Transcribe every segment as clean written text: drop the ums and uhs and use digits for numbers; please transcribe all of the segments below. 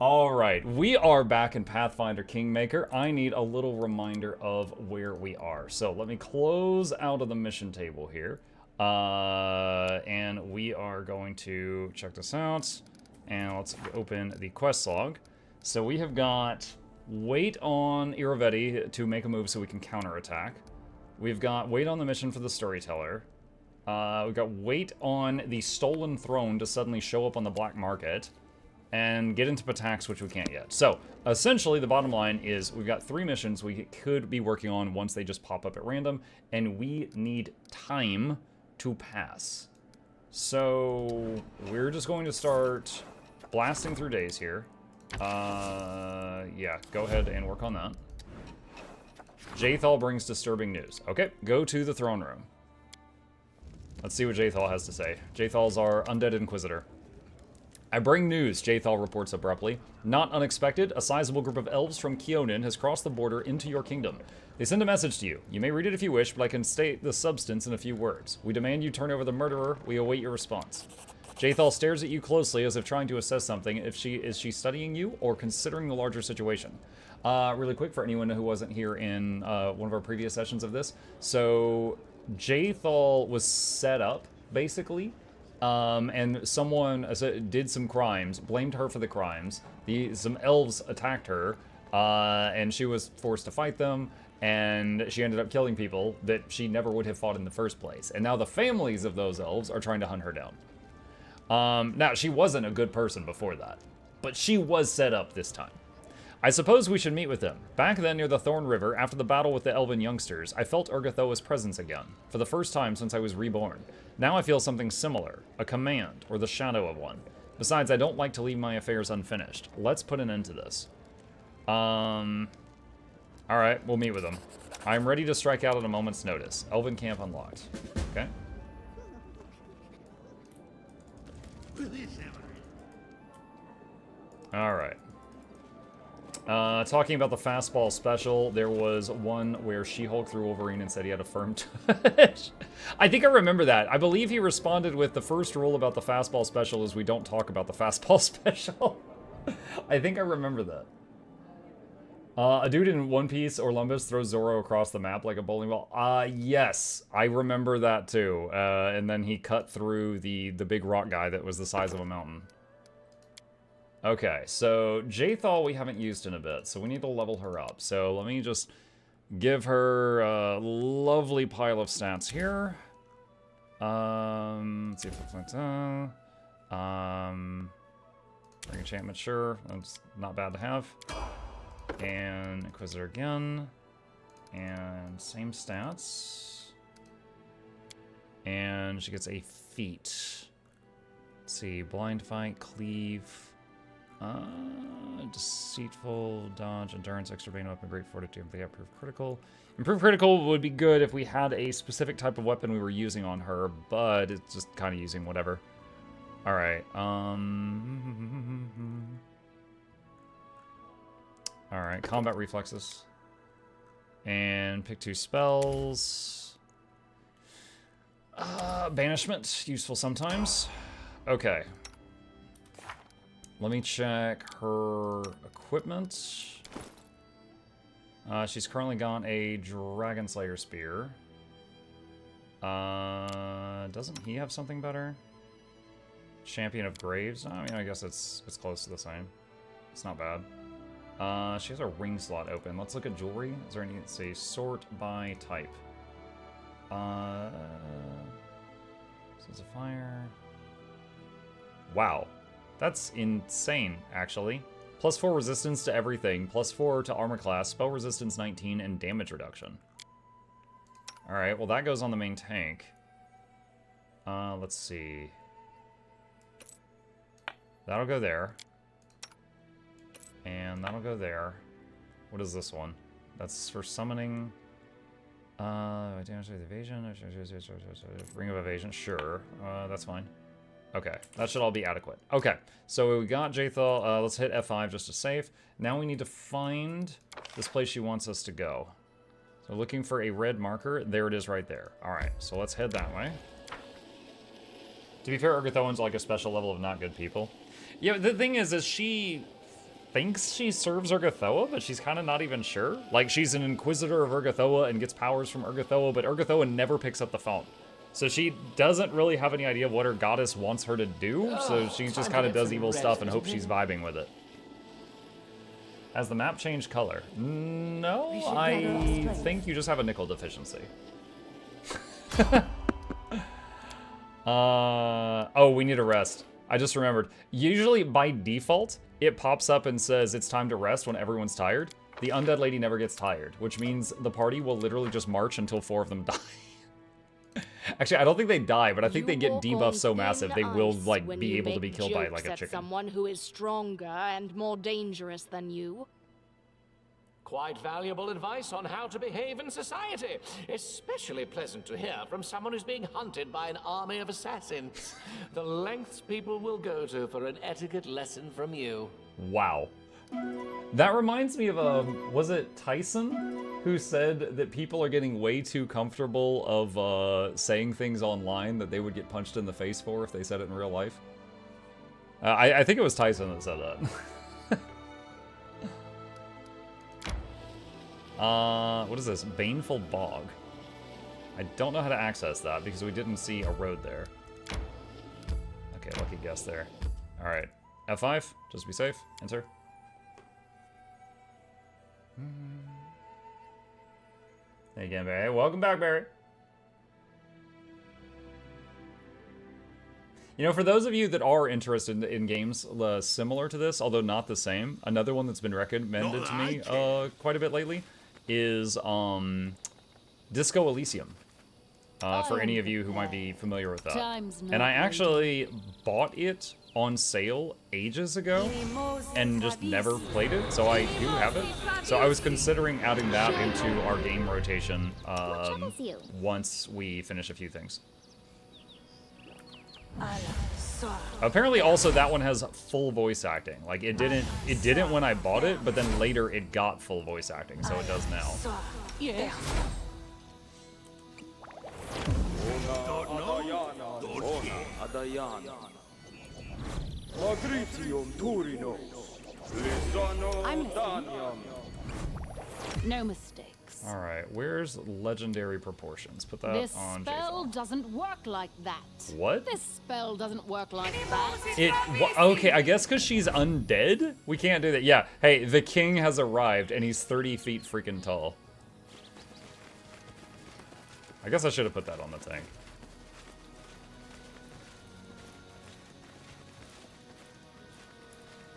Alright, we are back in Pathfinder Kingmaker. I need a little reminder of where we are. So let me close out of the mission table here. And we are going to check this out. And let's open the quest log. So we have got wait on Iravetti to make a move so we can counterattack. We've got wait on the mission for the storyteller. We've got wait on the stolen throne to suddenly show up on the black market. And get into attacks, which we can't yet. So, essentially, the bottom line is we've got 3 missions we could be working on once they just pop up at random, and we need time to pass. So, we're just going to start blasting through days here. Yeah, go ahead and work on that. Jathal brings disturbing news. Okay, go to the throne room. Let's see what Jathal has to say. Jathal's our undead inquisitor. I bring news, Jathal reports abruptly. Not unexpected, a sizable group of elves from Keonin has crossed the border into your kingdom. They send a message to you. You may read it if you wish, but I can state the substance in a few words. We demand you turn over the murderer. We await your response. Jathal stares at you closely as if trying to assess something. Is she studying you or considering the larger situation? Really quick for anyone who wasn't here in one of our previous sessions of this. So Jathal was set up, basically. And someone did some crimes, blamed her for the crimes. Some elves attacked her, and she was forced to fight them, and she ended up killing people that she never would have fought in the first place. And now the families of those elves are trying to hunt her down. Now, she wasn't a good person before that, but she was set up this time. I suppose we should meet with them. Back then near the Thorn River, after the battle with the elven youngsters, I felt Urgathoa's presence again, for the first time since I was reborn. Now I feel something similar, a command, or the shadow of one. Besides, I don't like to leave my affairs unfinished. Let's put an end to this. Alright, we'll meet with them. I'm ready to strike out at a moment's notice. Elven camp unlocked. Okay. Alright. Talking about the fastball special, there was one where She-Hulk threw Wolverine and said he had a firm touch. I think I remember that. I believe he responded with the first rule about the fastball special is we don't talk about the fastball special. I think I remember that. A dude in One Piece or Lumbus throws Zoro across the map like a bowling ball. Yes, I remember that too. And then he cut through the big rock guy that was the size of a mountain. Okay, so Jathal we haven't used in a bit, so we need to level her up. So let me just give her a lovely pile of stats here. Let's see if it's like that. Ring enchantment, sure. That's not bad to have. And Inquisitor again. And same stats. And she gets a feat. Let's see, blind fight, cleave. Deceitful, dodge, endurance, extra bane weapon, great fortitude, they have improved critical. Improved critical would be good if we had a specific type of weapon we were using on her, but it's just kind of using whatever. Alright, alright, combat reflexes. And pick 2 spells. Banishment, useful sometimes. Okay. Let me check her equipment. She's currently got a Dragon Slayer Spear. Doesn't he have something better? Champion of Graves? I mean, I guess it's close to the same. It's not bad. She has a ring slot open. Let's look at jewelry. Is there any, let's see, sort by type. Sons of Fire. Wow. That's insane, actually. +4 resistance to everything, +4 to armor class, spell resistance 19, and damage reduction. Alright, well that goes on the main tank. Let's see. That'll go there. And that'll go there. What is this one? That's for summoning... damage with evasion. Ring of evasion, sure. That's fine. Okay, that should all be adequate. Okay, so we got Jathal. Let's hit F5 just to save. Now we need to find this place she wants us to go. So looking for a red marker. There it is right there. All right, so let's head that way. To be fair, Urgathoan's like a special level of not good people. Yeah, the thing is she thinks she serves Urgathoa, but she's kind of not even sure. Like, she's an Inquisitor of Urgathoa and gets powers from Urgathoa, but Urgathoa never picks up the phone. So she doesn't really have any idea of what her goddess wants her to do, so she just kind of does evil stuff and hopes she's vibing with it. Has the map changed color? No, I think you just have a nickel deficiency. Oh, we need a rest. I just remembered. Usually, by default, it pops up and says it's time to rest when everyone's tired. The undead lady never gets tired, which means the party will literally just march until 4 of them die. Actually, I don't think they die, but I think they get debuffed so massive they will, like, be able to be killed by, like, a chicken. Someone who is stronger and more dangerous than you. Quite valuable advice on how to behave in society. Especially pleasant to hear from someone who's being hunted by an army of assassins. The lengths people will go to for an etiquette lesson from you. Wow. That reminds me of, was it Tyson who said that people are getting way too comfortable of saying things online that they would get punched in the face for if they said it in real life? I think it was Tyson that said that. What is this? Baneful Bog. I don't know how to access that because we didn't see a road there. Okay, lucky guess there. Alright. F5, just to be safe. Enter. Hey again, Barry. Welcome back, Barry. You know, for those of you that are interested in games similar to this, although not the same, another one that's been recommended to me quite a bit lately is Disco Elysium. For any of you who might be familiar with that. And I actually bought it on sale ages ago and just never played it, so I do have it. So I was considering adding that into our game rotation once we finish a few things. Apparently also that one has full voice acting. Like it didn't when I bought it, but then later it got full voice acting, so it does now. Yeah. I'm listening. No mistakes. All right, where's legendary proportions? Put that This on spell J-Fall. doesn't work like that. What? This spell doesn't work like that. Okay, I guess because she's undead? We can't do that. Yeah, hey, the king has arrived, and he's 30 feet freaking tall. I guess I should have put that on the tank.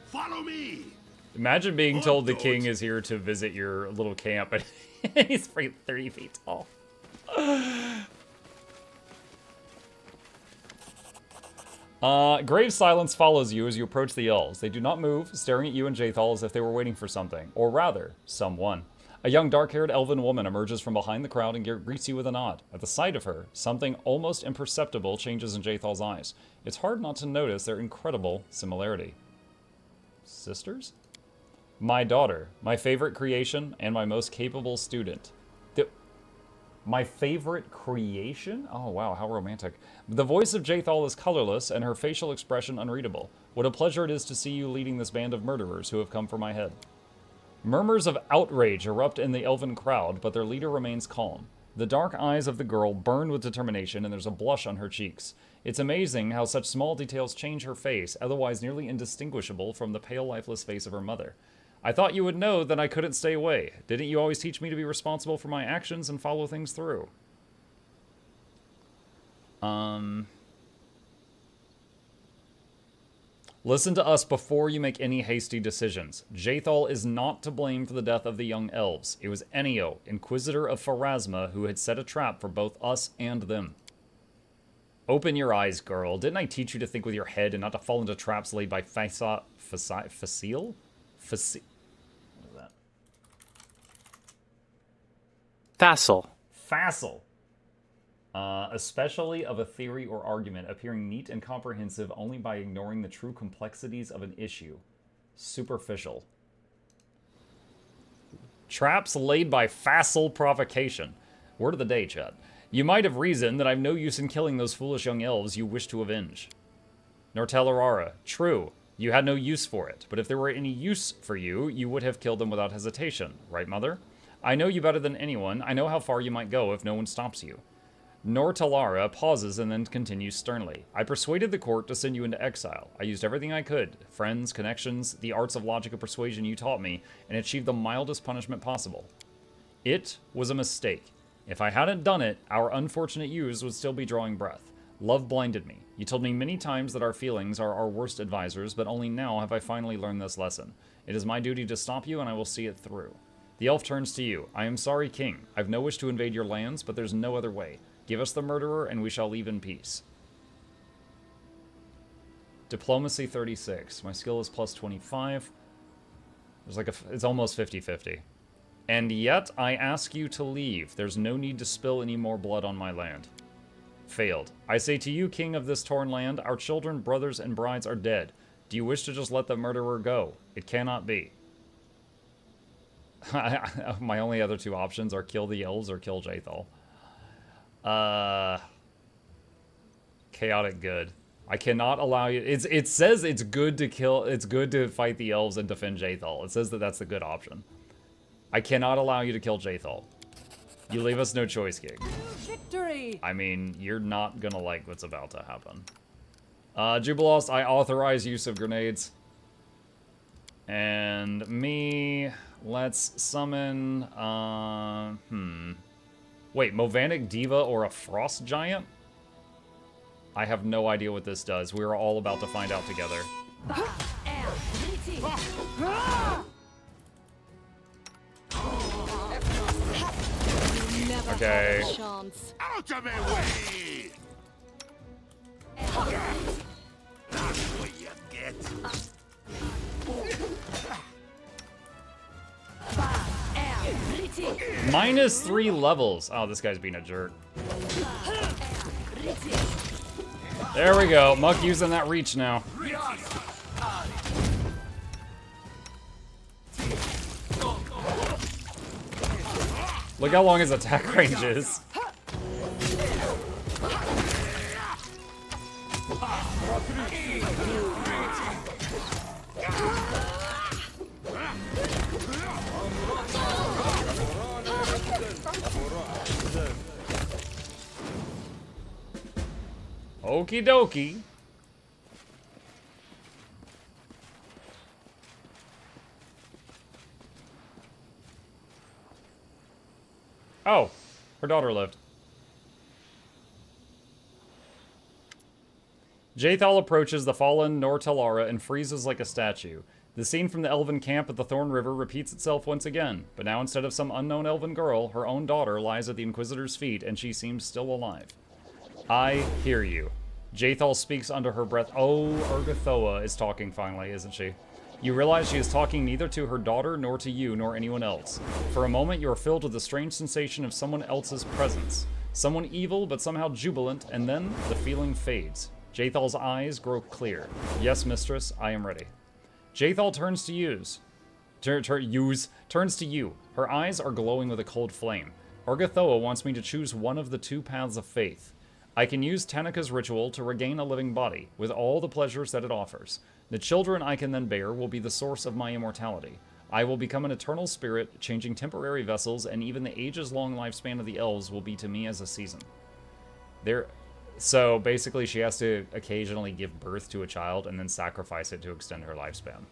Follow me. Imagine being told the king is here to visit your little camp, and he's 30 feet tall. Grave silence follows you as you approach the elves. They do not move, staring at you and Jathal as if they were waiting for something, or rather, someone. A young dark-haired elven woman emerges from behind the crowd and greets you with a nod. At the sight of her, something almost imperceptible changes in Jathal's eyes. It's hard not to notice their incredible similarity. Sisters? My daughter, my favorite creation, and my most capable student. My favorite creation? Oh wow, how romantic. The voice of Jathal is colorless and her facial expression unreadable. What a pleasure it is to see you leading this band of murderers who have come for my head. Murmurs of outrage erupt in the elven crowd, but their leader remains calm. The dark eyes of the girl burn with determination and there's a blush on her cheeks. It's amazing how such small details change her face, otherwise nearly indistinguishable from the pale, lifeless face of her mother. I thought you would know that I couldn't stay away. Didn't you always teach me to be responsible for my actions and follow things through? Listen to us before you make any hasty decisions. Jathal is not to blame for the death of the young elves. It was Enio, Inquisitor of Pharasma, who had set a trap for both us and them. Open your eyes, girl. Didn't I teach you to think with your head and not to fall into traps laid by Facile? What is that? Facile. Especially of a theory or argument appearing neat and comprehensive only by ignoring the true complexities of an issue. Superficial. Traps laid by facile provocation. Word of the day, chat. You might have reasoned that I've no use in killing those foolish young elves you wish to avenge. Nortellarara. True. You had no use for it, but if there were any use for you, you would have killed them without hesitation. Right, Mother? I know you better than anyone. I know how far you might go if no one stops you. Nortalara pauses and then continues sternly. I persuaded the court to send you into exile. I used everything I could. Friends, connections, the arts of logic and persuasion you taught me, and achieved the mildest punishment possible. It was a mistake. If I hadn't done it, our unfortunate youths would still be drawing breath. Love blinded me. You told me many times that our feelings are our worst advisors, but only now have I finally learned this lesson. It is my duty to stop you, and I will see it through. The elf turns to you. I am sorry, King. I've no wish to invade your lands, but there's no other way. Give us the murderer, and we shall leave in peace. Diplomacy 36. My skill is plus 25. There's like it's almost 50-50. And yet, I ask you to leave. There's no need to spill any more blood on my land. Failed. I say to you, king of this torn land, our children, brothers, and brides are dead. Do you wish to just let the murderer go? It cannot be. My only other two options are kill the elves or kill Jaethal. Chaotic good. I cannot allow you. It says it's good to kill. It's good to fight the elves and defend Jaethal. It says that that's the good option. I cannot allow you to kill Jaethal. You leave us no choice, King. Victory! I mean, you're not gonna like what's about to happen. Jubilost, I authorize use of grenades. And me, let's summon, Wait, Movanic Diva or a Frost Giant? I have no idea what this does. We're all about to find out together. Okay. Out of my way! That's what you get. -3 levels. Oh, this guy's being a jerk. There we go. Muck using that reach now. Look how long his attack range is. Okie dokie. Oh, her daughter lived. Jaethal approaches the fallen Nortalara and freezes like a statue. The scene from the elven camp at the Thorn River repeats itself once again, but now instead of some unknown elven girl, her own daughter lies at the Inquisitor's feet and she seems still alive. I hear you. Jaethal speaks under her breath. Oh, Urgathoa is talking finally, isn't she? You realize she is talking neither to her daughter, nor to you, nor anyone else. For a moment, you are filled with the strange sensation of someone else's presence. Someone evil, but somehow jubilant, and then the feeling fades. Jaethal's eyes grow clear. Yes, mistress, I am ready. Jaethal turns to turns to you. Her eyes are glowing with a cold flame. Urgathoa wants me to choose one of the two paths of faith. I can use Tanaka's ritual to regain a living body, with all the pleasures that it offers. The children I can then bear will be the source of my immortality. I will become an eternal spirit, changing temporary vessels, and even the ages-long lifespan of the elves will be to me as a season. So basically she has to occasionally give birth to a child and then sacrifice it to extend her lifespan.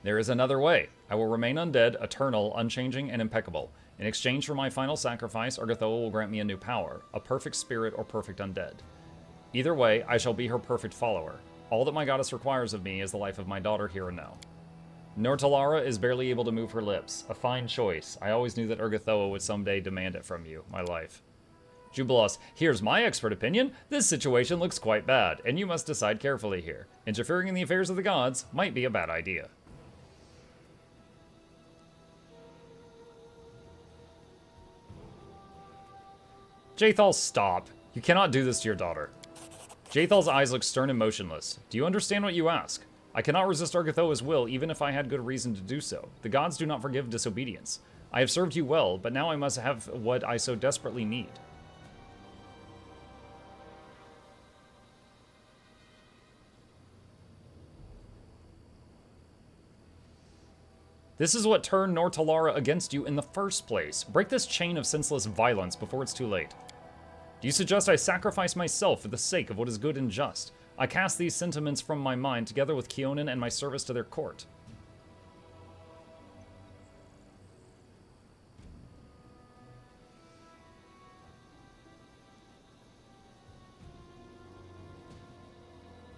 There is another way. I will remain undead, eternal, unchanging, and impeccable. In exchange for my final sacrifice, Urgathoa will grant me a new power, a perfect spirit or perfect undead. Either way, I shall be her perfect follower. All that my goddess requires of me is the life of my daughter here and now. Nortalara is barely able to move her lips. A fine choice. I always knew that Urgathoa would someday demand it from you, my life. Jubilos, here's my expert opinion. This situation looks quite bad, and you must decide carefully here. Interfering in the affairs of the gods might be a bad idea. Jaethal, stop. You cannot do this to your daughter. Jaethal's eyes look stern and motionless. Do you understand what you ask? I cannot resist Urgathoa's will, even if I had good reason to do so. The gods do not forgive disobedience. I have served you well, but now I must have what I so desperately need. This is what turned Nortalara against you in the first place. Break this chain of senseless violence before it's too late. Do you suggest I sacrifice myself for the sake of what is good and just? I cast these sentiments from my mind together with Kionin and my service to their court.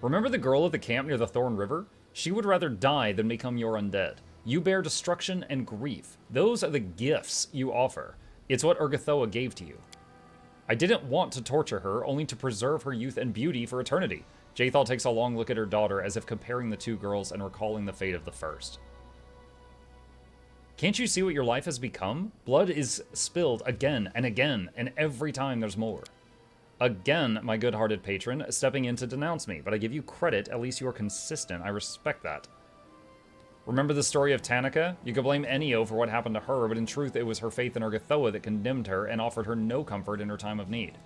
Remember the girl at the camp near the Thorn River? She would rather die than become your undead. You bear destruction and grief. Those are the gifts you offer. It's what Urgathoa gave to you. I didn't want to torture her, only to preserve her youth and beauty for eternity. Jaethal takes a long look at her daughter as if comparing the two girls and recalling the fate of the first. Can't you see what your life has become? Blood is spilled again, and every time there's more. Again, my good-hearted patron, stepping in to denounce me, but I give you credit, at least you are consistent. I respect that. Remember the story of Tanika? You could blame Enio for what happened to her, but in truth it was her faith in Urgathoa that condemned her and offered her no comfort in her time of need.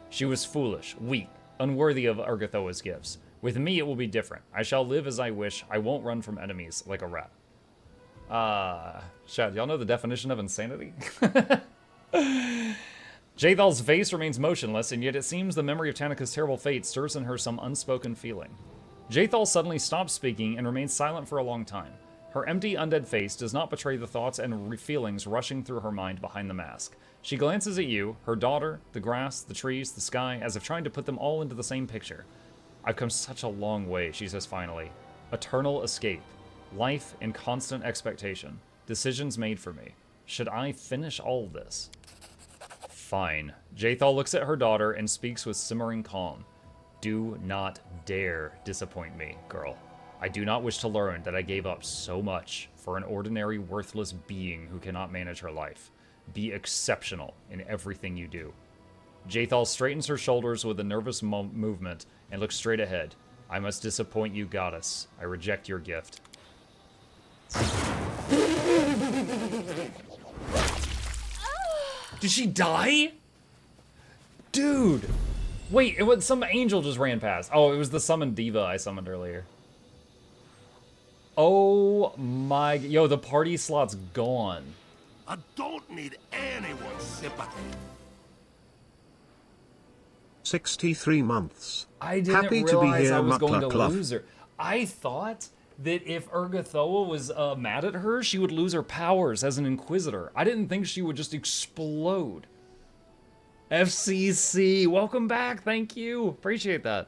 She was foolish, weak, unworthy of Urgathoa's gifts. With me it will be different. I shall live as I wish. I won't run from enemies like a rat. Chad, y'all know the definition of insanity? Jaethal's face remains motionless, and yet it seems the memory of Tanika's terrible fate stirs in her some unspoken feeling. Jaethal suddenly stops speaking and remains silent for a long time. Her empty, undead face does not betray the thoughts and feelings rushing through her mind behind the mask. She glances at you, her daughter, the grass, the trees, the sky, as if trying to put them all into the same picture. I've come such a long way, she says finally. Eternal escape. Life in constant expectation. Decisions made for me. Should I finish all this? Fine. Jaethal looks at her daughter and speaks with simmering calm. Do not dare disappoint me, girl. I do not wish to learn that I gave up so much for an ordinary, worthless being who cannot manage her life. Be exceptional in everything you do. Jaethal straightens her shoulders with a nervous movement and looks straight ahead. I must disappoint you, goddess. I reject your gift. Did she die? Dude. Wait, it was some angel just ran past. Oh, it was the summoned diva I summoned earlier. Oh my, yo, the party slot's gone. I don't need anyone's sympathy. 63 months. I didn't Happy to be realize here, I was going to Mukluk. lose her. I thought that if Urgathoa was mad at her, she would lose her powers as an Inquisitor. I didn't think she would just explode. FCC, welcome back, thank you. Appreciate that.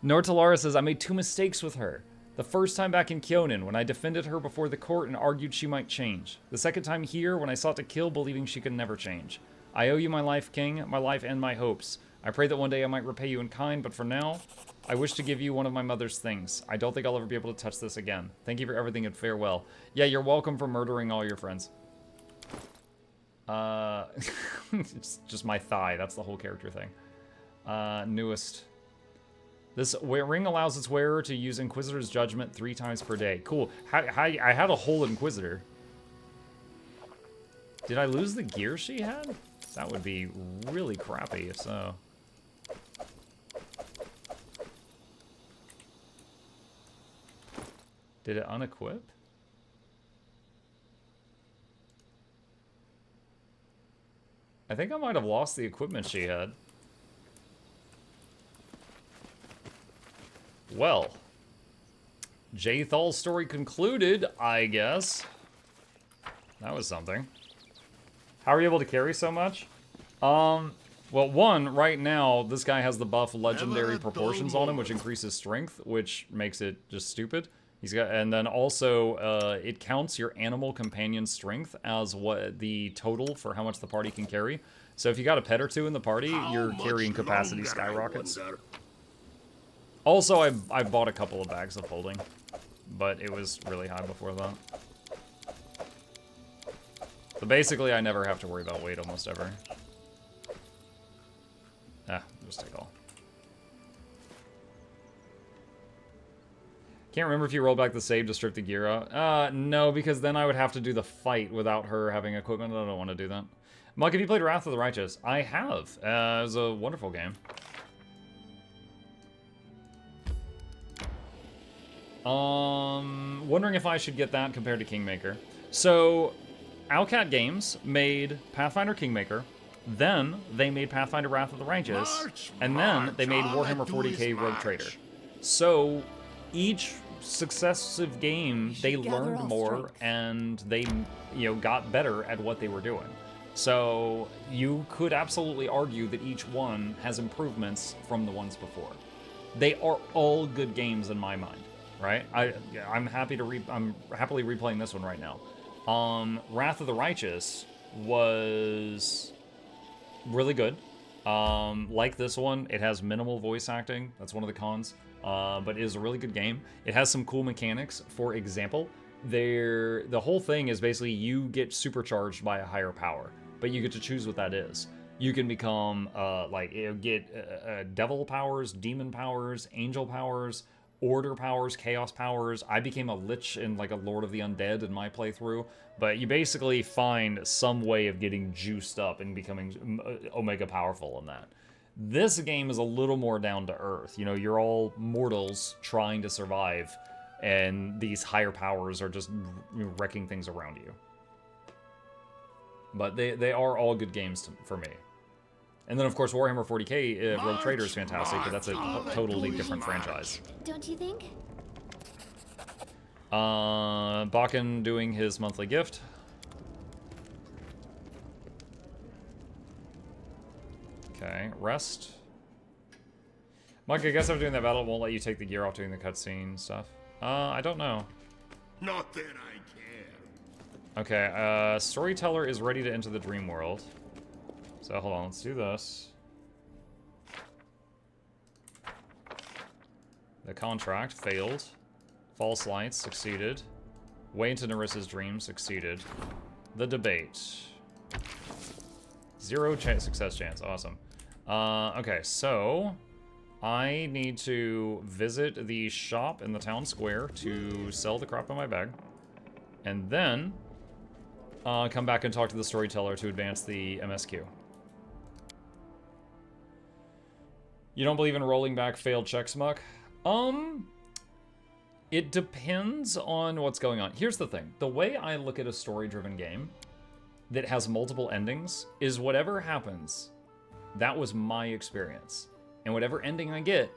Nortalara says, I made 2 mistakes with her. The first time back in Kionin, when I defended her before the court and argued she might change. The second time here, when I sought to kill, believing she could never change. I owe you my life, King, my life and my hopes. I pray that one day I might repay you in kind, but for now, I wish to give you one of my mother's things. I don't think I'll ever be able to touch this again. Thank you for everything and farewell. Yeah, you're welcome for murdering all your friends. It's just my thigh. That's the whole character thing. Newest. This ring allows its wearer to use Inquisitor's Judgment 3 times per day. Cool. I had a whole Inquisitor. Did I lose the gear she had? That would be really crappy if so. Did it unequip? I think I might have lost the equipment she had. Well, Jaethal's story concluded, I guess. That was something. How are you able to carry so much? Well, one, right now, this guy has the buff Legendary Proportions on him, which increases strength, which makes it just stupid. He's got, and then also, it counts your animal companion strength as what the total for how much the party can carry. So if you got a pet or 2 in the party, your carrying capacity skyrockets. Also, I bought a couple of bags of holding, but it was really high before that. So basically, I never have to worry about weight almost ever. Just take all. Can't remember if you rolled back the save to strip the gear out. No, because then I would have to do the fight without her having equipment. I don't want to do that. Muck, have you played Wrath of the Righteous? I have. It was a wonderful game. Wondering if I should get that compared to Kingmaker. So, Owlcat Games made Pathfinder Kingmaker, then they made Pathfinder Wrath of the Righteous, and then they made Warhammer 40k Rogue Trader. So, each successive game, they learned more, and they, got better at what they were doing. So, you could absolutely argue that each one has improvements from the ones before. They are all good games in my mind, right? I'm happily replaying this one right now. Wrath of the Righteous was really good. Like this one, it has minimal voice acting. That's one of the cons. But it is a really good game. It has some cool mechanics. For example, the whole thing is basically you get supercharged by a higher power, but you get to choose what that is. You can become, get devil powers, demon powers, angel powers, order powers, chaos powers. I became a lich and like a Lord of the Undead in my playthrough, but you basically find some way of getting juiced up and becoming omega powerful in that. This game is a little more down to earth. You're all mortals trying to survive, and these higher powers are just wrecking things around you. But they are all good games for me. And then, of course, Warhammer 40k Rogue Trader is fantastic, but that's a totally different franchise. Don't you think? Bakken doing his monthly gift. Okay, rest. Mike, I guess after doing that battle, it won't let you take the gear off doing the cutscene stuff. I don't know. Not that I care. Okay, Storyteller is ready to enter the dream world. So hold on, let's do this. The contract failed. False lights succeeded. Way into Nerissa's dream succeeded. The debate. 0 success chance, awesome. Okay, so I need to visit the shop in the town square to sell the crap in my bag. And then come back and talk to the Storyteller to advance the MSQ. You don't believe in rolling back failed checks, Muck? It depends on what's going on. Here's the thing. The way I look at a story-driven game that has multiple endings is whatever happens, that was my experience. And whatever ending I get,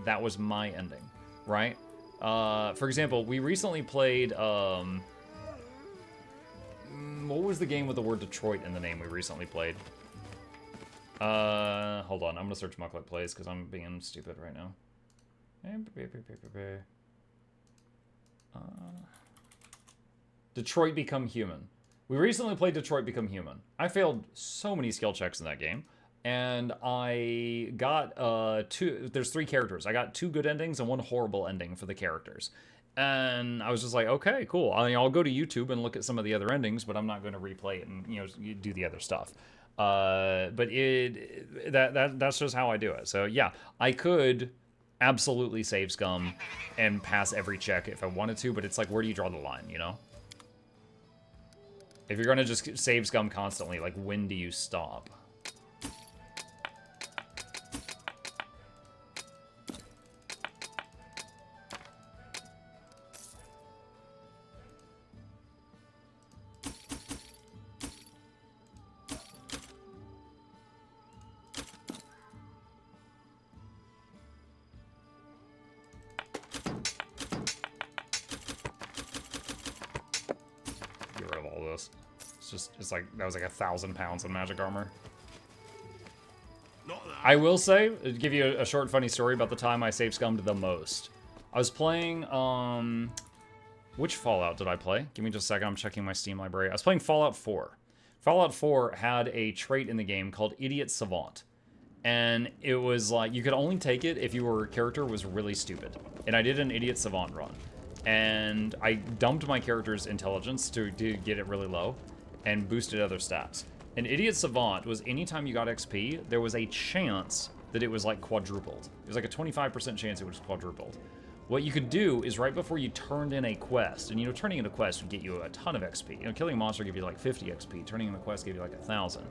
that was my ending, right? For example, we recently played, what was the game with the word Detroit in the name we recently played? Hold on, I'm gonna search Mukluk Plays because I'm being stupid right now. Detroit Become Human. We recently played Detroit Become Human. I failed so many skill checks in that game, and I got there's 3 characters. I got 2 good endings and 1 horrible ending for the characters. And I was just like, okay, cool. I'll go to YouTube and look at some of the other endings, but I'm not going to replay it and do the other stuff. But that's just how I do it. So yeah, I could absolutely save scum and pass every check if I wanted to, but it's like, where do you draw the line, If you're gonna just save scum constantly, like, when do you stop? It's like, that was like 1,000 pounds of magic armor. I will say, to give you a short funny story about the time I save scummed the most. I was playing, which Fallout did I play? Give me just a second, I'm checking my Steam library. I was playing Fallout 4. Fallout 4 had a trait in the game called Idiot Savant. And it was like, you could only take it if your character was really stupid. And I did an Idiot Savant run. And I dumped my character's intelligence to get it really low, and boosted other stats. An Idiot Savant was anytime you got XP, there was a chance that it was like quadrupled. It was like a 25% chance it was quadrupled. What you could do is right before you turned in a quest, and turning in a quest would get you a ton of XP. Killing a monster give you like 50 XP, turning in the quest gave you like 1,000.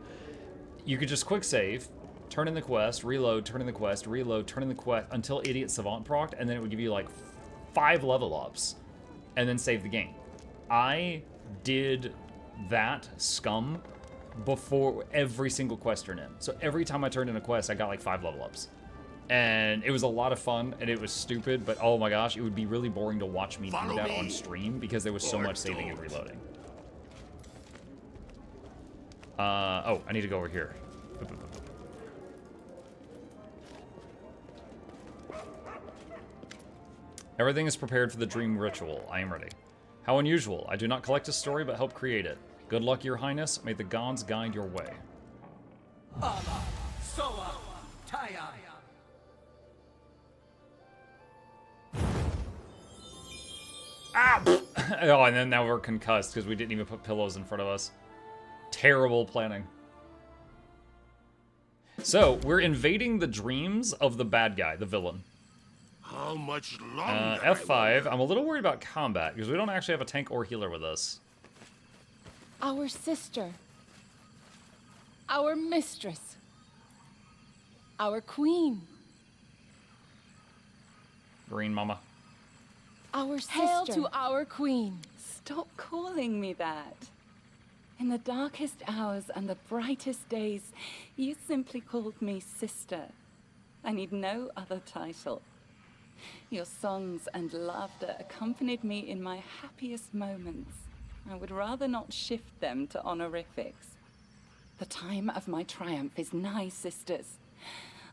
You could just quick save, turn in the quest, reload, turn in the quest, reload, turn in the quest, until Idiot Savant procced, and then it would give you like 5 level ups and then save the game. I did that scum before every single quest turned in. So every time I turned in a quest, I got like 5 level ups. And it was a lot of fun, and it was stupid, but oh my gosh, it would be really boring to watch me do that on stream because there was so much saving and reloading. Oh, I need to go over here. Everything is prepared for the dream ritual. I am ready. How unusual. I do not collect a story, but help create it. Good luck, Your Highness. May the gods guide your way. Ah! Oh, and then now we're concussed because we didn't even put pillows in front of us. Terrible planning. So, we're invading the dreams of the bad guy, the villain. How much longer? F5. I'm a little worried about combat because we don't actually have a tank or healer with us. Our sister. Our mistress. Our queen. Green mama. Our sister. Hail to our queen. Stop calling me that. In the darkest hours and the brightest days, you simply called me sister. I need no other title. Your songs and laughter accompanied me in my happiest moments. I would rather not shift them to honorifics. The time of my triumph is nigh, sisters.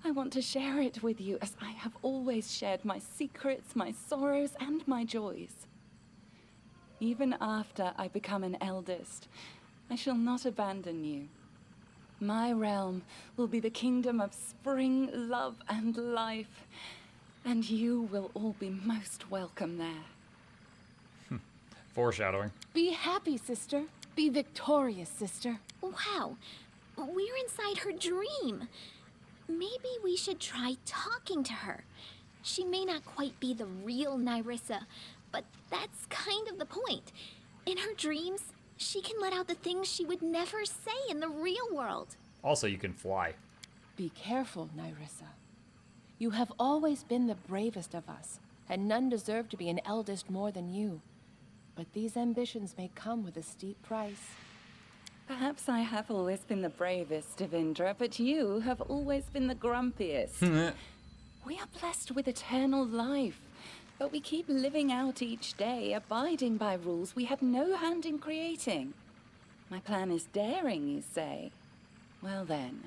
I want to share it with you as I have always shared my secrets, my sorrows, and my joys. Even after I become an eldest, I shall not abandon you. My realm will be the kingdom of spring, love, and life, and you will all be most welcome there. Foreshadowing. Be happy, sister. Be victorious, sister. Wow, we're inside her dream. Maybe we should try talking to her. She may not quite be the real Nyrissa, but that's kind of the point. In her dreams, she can let out the things she would never say in the real world. Also, you can fly. Be careful, Nyrissa. You have always been the bravest of us, and none deserve to be an eldest more than you. But these ambitions may come with a steep price. Perhaps I have always been the bravest, Devindra, but you have always been the grumpiest. We are blessed with eternal life, but we keep living out each day, abiding by rules we have no hand in creating. My plan is daring, you say? Well then,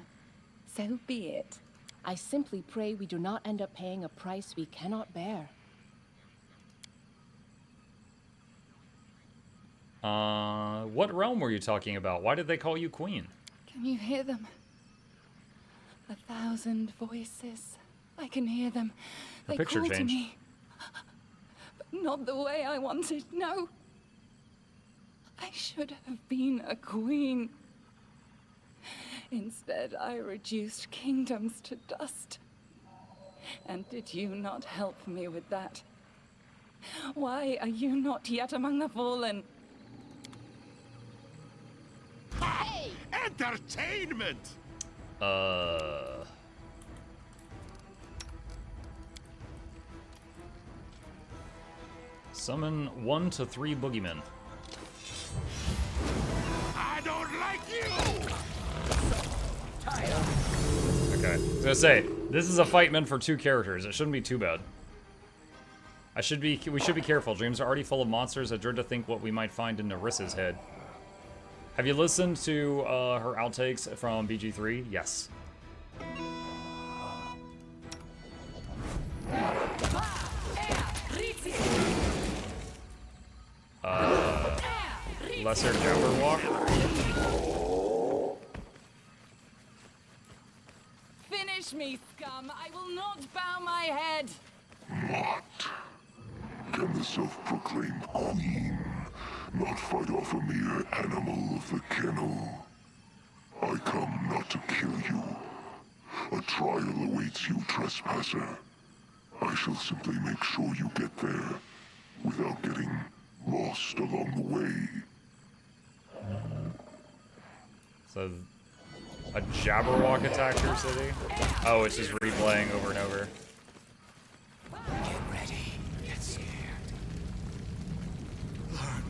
so be it. I simply pray we do not end up paying a price we cannot bear. What realm were you talking about? Why did they call you queen? Can you hear them? 1,000 voices. I can hear them. Her They picture call to changed. me. But not the way I wanted, no. I should have been a queen. Instead, I reduced kingdoms to dust. And did you not help me with that? Why are you not yet among the fallen? Hey! Entertainment! Summon 1 to 3 boogeymen. I don't like you! Okay. I was gonna say, this is a fight meant for 2 characters. It shouldn't be too bad. We should be careful. Dreams are already full of monsters. I dread to think what we might find in Narissa's head. Have you listened to her outtakes from BG3? Yes. Lesser Jabberwock. Finish me, scum! I will not bow my head! Can the self-proclaimed queen not fight off a mere animal of the kennel? I come not to kill you. A trial awaits you, trespasser. I shall simply make sure you get there without getting lost along the way. So, a Jabberwock attacked your city? Oh, it's just replaying over and over.